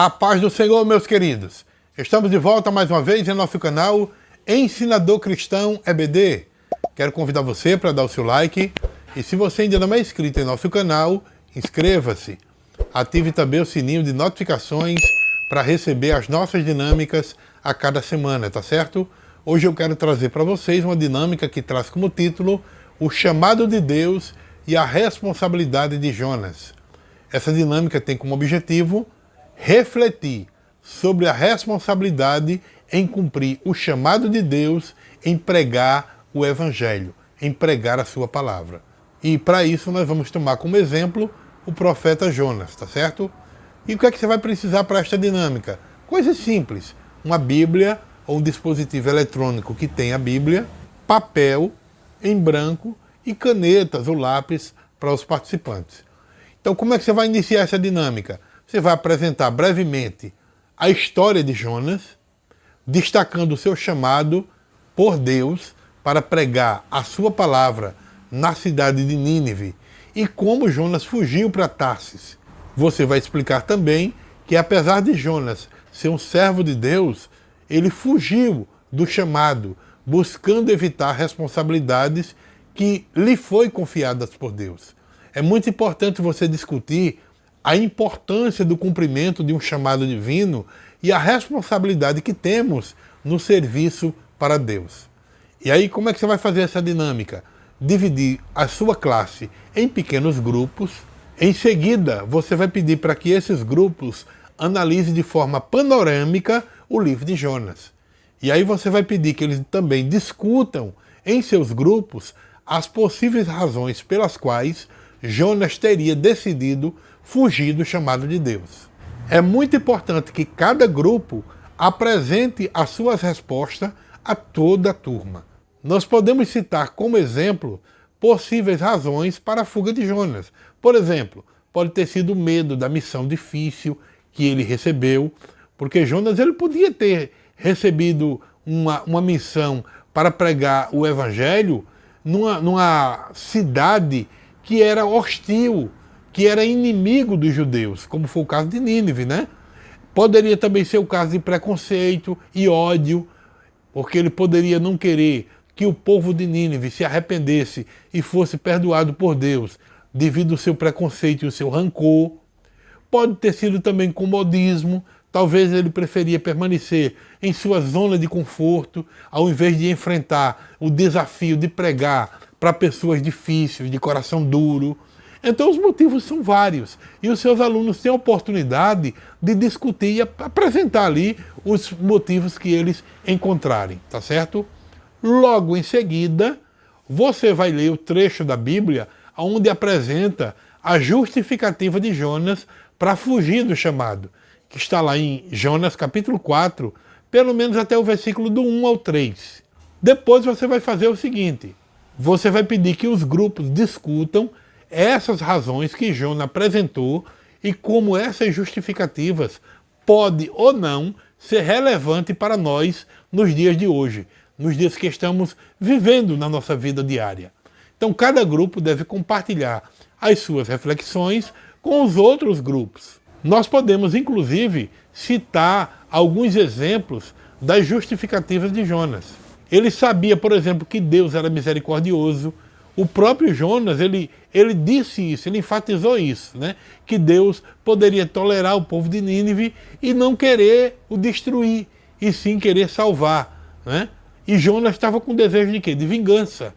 A paz do Senhor, meus queridos. Estamos de volta mais uma vez em nosso canal Ensinador Cristão EBD. Quero convidar você para dar o seu like. E se você ainda não é inscrito em nosso canal, inscreva-se. Ative também o sininho de notificações para receber as nossas dinâmicas a cada semana, tá certo? Hoje eu quero trazer para vocês uma dinâmica que traz como título O Chamado de Deus e a Responsabilidade de Jonas. Essa dinâmica tem como objetivo refletir sobre a responsabilidade em cumprir o chamado de Deus em pregar o Evangelho, em pregar a sua palavra. E para isso nós vamos tomar como exemplo o profeta Jonas, tá certo? E o que é que você vai precisar para esta dinâmica? Coisas simples, uma Bíblia ou um dispositivo eletrônico que tenha a Bíblia, papel em branco e canetas ou lápis para os participantes. Então como é que você vai iniciar essa dinâmica? Você vai apresentar brevemente a história de Jonas, destacando o seu chamado por Deus para pregar a sua palavra na cidade de Nínive e como Jonas fugiu para Tarsis. Você vai explicar também que apesar de Jonas ser um servo de Deus, ele fugiu do chamado, buscando evitar responsabilidades que lhe foi confiadas por Deus. É muito importante você discutir a importância do cumprimento de um chamado divino e a responsabilidade que temos no serviço para Deus. E aí, como é que você vai fazer essa dinâmica? Dividir a sua classe em pequenos grupos. Em seguida, você vai pedir para que esses grupos analisem de forma panorâmica o livro de Jonas. E aí você vai pedir que eles também discutam em seus grupos as possíveis razões pelas quais Jonas teria decidido fugir do chamado de Deus. É muito importante que cada grupo apresente as suas respostas a toda a turma. Nós podemos citar como exemplo possíveis razões para a fuga de Jonas. Por exemplo, pode ter sido o medo da missão difícil que ele recebeu, porque Jonas ele podia ter recebido uma missão para pregar o Evangelho numa cidade que era hostil, que era inimigo dos judeus, como foi o caso de Nínive, né? Poderia também ser o caso de preconceito e ódio, porque ele poderia não querer que o povo de Nínive se arrependesse e fosse perdoado por Deus, devido ao seu preconceito e o seu rancor. Pode ter sido também comodismo, talvez ele preferia permanecer em sua zona de conforto, ao invés de enfrentar o desafio de pregar para pessoas difíceis, de coração duro. Então os motivos são vários e os seus alunos têm a oportunidade de discutir e apresentar ali os motivos que eles encontrarem, tá certo? Logo em seguida, você vai ler o trecho da Bíblia onde apresenta a justificativa de Jonas para fugir do chamado, que está lá em Jonas capítulo 4, pelo menos até o versículo do 1 ao 3. Depois você vai fazer o seguinte, você vai pedir que os grupos discutam essas razões que Jonas apresentou e como essas justificativas podem ou não ser relevantes para nós nos dias de hoje, nos dias que estamos vivendo na nossa vida diária. Então cada grupo deve compartilhar as suas reflexões com os outros grupos. Nós podemos inclusive citar alguns exemplos das justificativas de Jonas. Ele sabia, por exemplo, que Deus era misericordioso. O próprio Jonas, ele disse isso, ele enfatizou isso, né? Que Deus poderia tolerar o povo de Nínive e não querer o destruir, e sim querer salvar, né? E Jonas estava com desejo de quê? De vingança.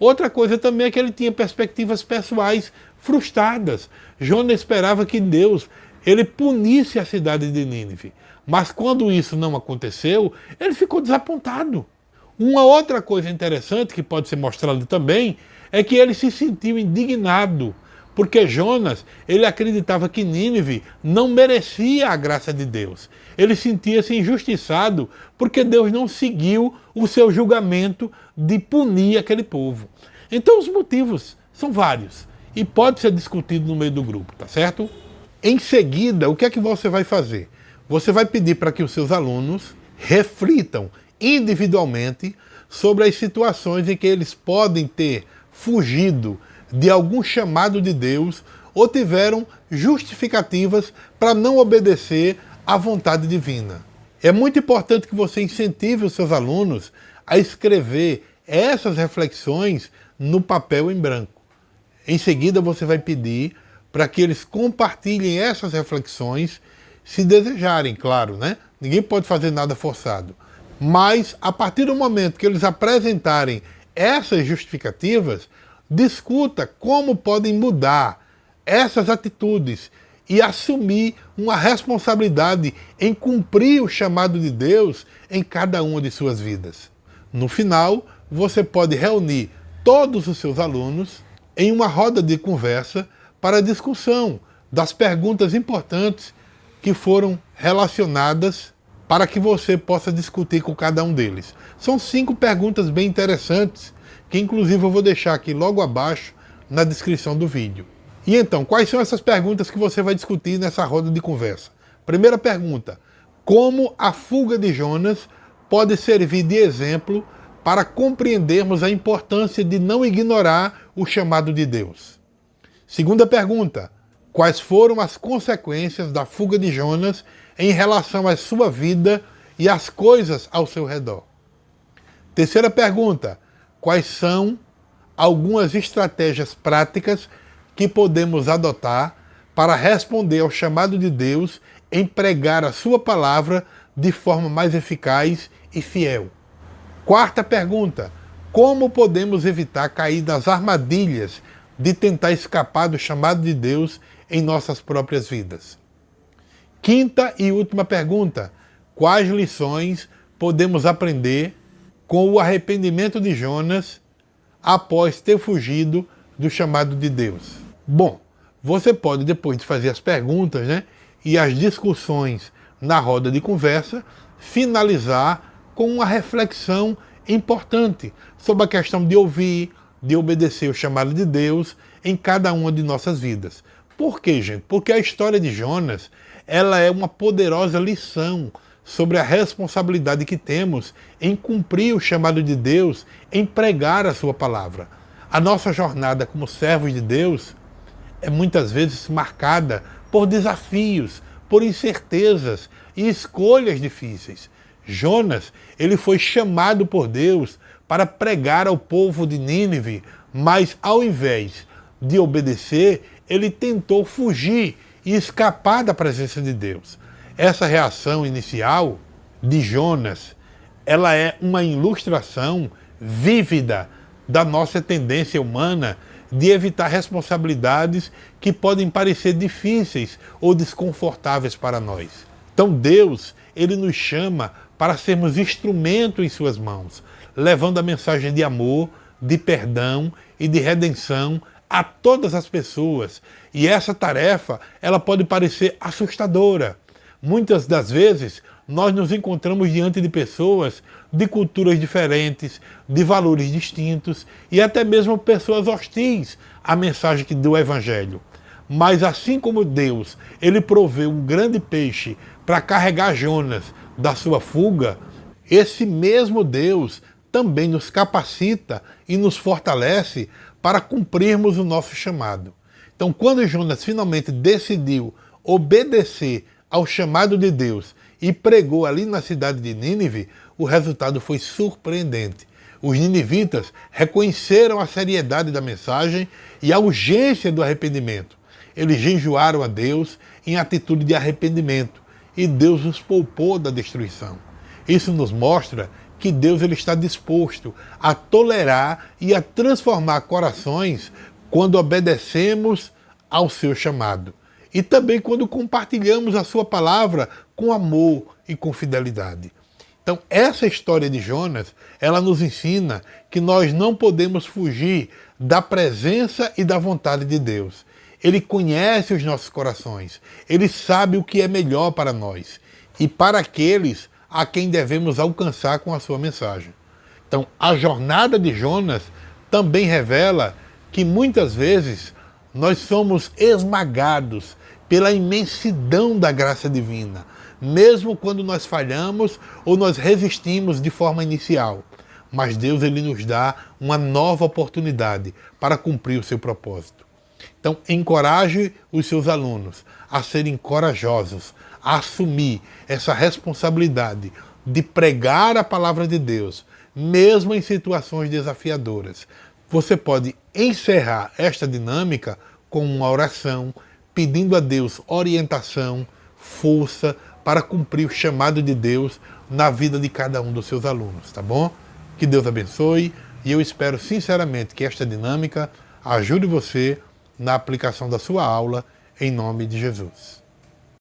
Outra coisa também é que ele tinha perspectivas pessoais frustradas. Jonas esperava que Deus ele punisse a cidade de Nínive, mas quando isso não aconteceu, ele ficou desapontado. Uma outra coisa interessante que pode ser mostrada também é que ele se sentiu indignado, porque Jonas ele acreditava que Nínive não merecia a graça de Deus. Ele sentia-se injustiçado porque Deus não seguiu o seu julgamento de punir aquele povo. Então os motivos são vários e pode ser discutido no meio do grupo, tá certo? Em seguida, o que é que você vai fazer? Você vai pedir para que os seus alunos reflitam individualmente sobre as situações em que eles podem ter fugido de algum chamado de Deus ou tiveram justificativas para não obedecer à vontade divina. É muito importante que você incentive os seus alunos a escrever essas reflexões no papel em branco. Em seguida, você vai pedir para que eles compartilhem essas reflexões, se desejarem, claro, né? Ninguém pode fazer nada forçado. Mas, a partir do momento que eles apresentarem essas justificativas, discuta como podem mudar essas atitudes e assumir uma responsabilidade em cumprir o chamado de Deus em cada uma de suas vidas. No final, você pode reunir todos os seus alunos em uma roda de conversa para a discussão das perguntas importantes que foram relacionadas para que você possa discutir com cada um deles. São 5 perguntas bem interessantes, que inclusive eu vou deixar aqui logo abaixo na descrição do vídeo. E então, quais são essas perguntas que você vai discutir nessa roda de conversa? Primeira pergunta: como a fuga de Jonas pode servir de exemplo para compreendermos a importância de não ignorar o chamado de Deus? Segunda pergunta: quais foram as consequências da fuga de Jonas em relação à sua vida e às coisas ao seu redor? Terceira pergunta: quais são algumas estratégias práticas que podemos adotar para responder ao chamado de Deus em pregar a sua palavra de forma mais eficaz e fiel? Quarta pergunta: como podemos evitar cair nas armadilhas de tentar escapar do chamado de Deus em nossas próprias vidas? Quinta e última pergunta: quais lições podemos aprender com o arrependimento de Jonas após ter fugido do chamado de Deus? Bom, você pode, depois de fazer as perguntas, né, e as discussões na roda de conversa, finalizar com uma reflexão importante sobre a questão de ouvir, de obedecer o chamado de Deus em cada uma de nossas vidas. Por quê, gente? Porque a história de Jonas, ela é uma poderosa lição sobre a responsabilidade que temos em cumprir o chamado de Deus, em pregar a sua palavra. A nossa jornada como servos de Deus é muitas vezes marcada por desafios, por incertezas e escolhas difíceis. Jonas, ele foi chamado por Deus para pregar ao povo de Nínive, mas ao invés de obedecer, ele tentou fugir e escapar da presença de Deus. Essa reação inicial de Jonas, ela é uma ilustração vívida da nossa tendência humana de evitar responsabilidades que podem parecer difíceis ou desconfortáveis para nós. Então Deus, ele nos chama para sermos instrumento em suas mãos, levando a mensagem de amor, de perdão e de redenção a todas as pessoas. E essa tarefa, ela pode parecer assustadora. Muitas das vezes, nós nos encontramos diante de pessoas de culturas diferentes, de valores distintos e até mesmo pessoas hostis à mensagem do Evangelho. Mas assim como Deus, ele proveu um grande peixe para carregar Jonas da sua fuga, esse mesmo Deus também nos capacita e nos fortalece para cumprirmos o nosso chamado. Então, quando Jonas finalmente decidiu obedecer ao chamado de Deus e pregou ali na cidade de Nínive, o resultado foi surpreendente. Os ninivitas reconheceram a seriedade da mensagem e a urgência do arrependimento. Eles jejuaram a Deus em atitude de arrependimento e Deus os poupou da destruição. Isso nos mostra que Deus, ele está disposto a tolerar e a transformar corações quando obedecemos ao seu chamado. E também quando compartilhamos a sua palavra com amor e com fidelidade. Então, essa história de Jonas, ela nos ensina que nós não podemos fugir da presença e da vontade de Deus. Ele conhece os nossos corações. Ele sabe o que é melhor para nós e para aqueles a quem devemos alcançar com a sua mensagem. Então, a jornada de Jonas também revela que muitas vezes nós somos esmagados pela imensidão da graça divina, mesmo quando nós falhamos ou nós resistimos de forma inicial. Mas Deus, ele nos dá uma nova oportunidade para cumprir o seu propósito. Então, encoraje os seus alunos a serem corajosos, a assumir essa responsabilidade de pregar a palavra de Deus, mesmo em situações desafiadoras. Você pode encerrar esta dinâmica com uma oração, pedindo a Deus orientação, força para cumprir o chamado de Deus na vida de cada um dos seus alunos, tá bom? Que Deus abençoe e eu espero sinceramente que esta dinâmica ajude você na aplicação da sua aula, em nome de Jesus.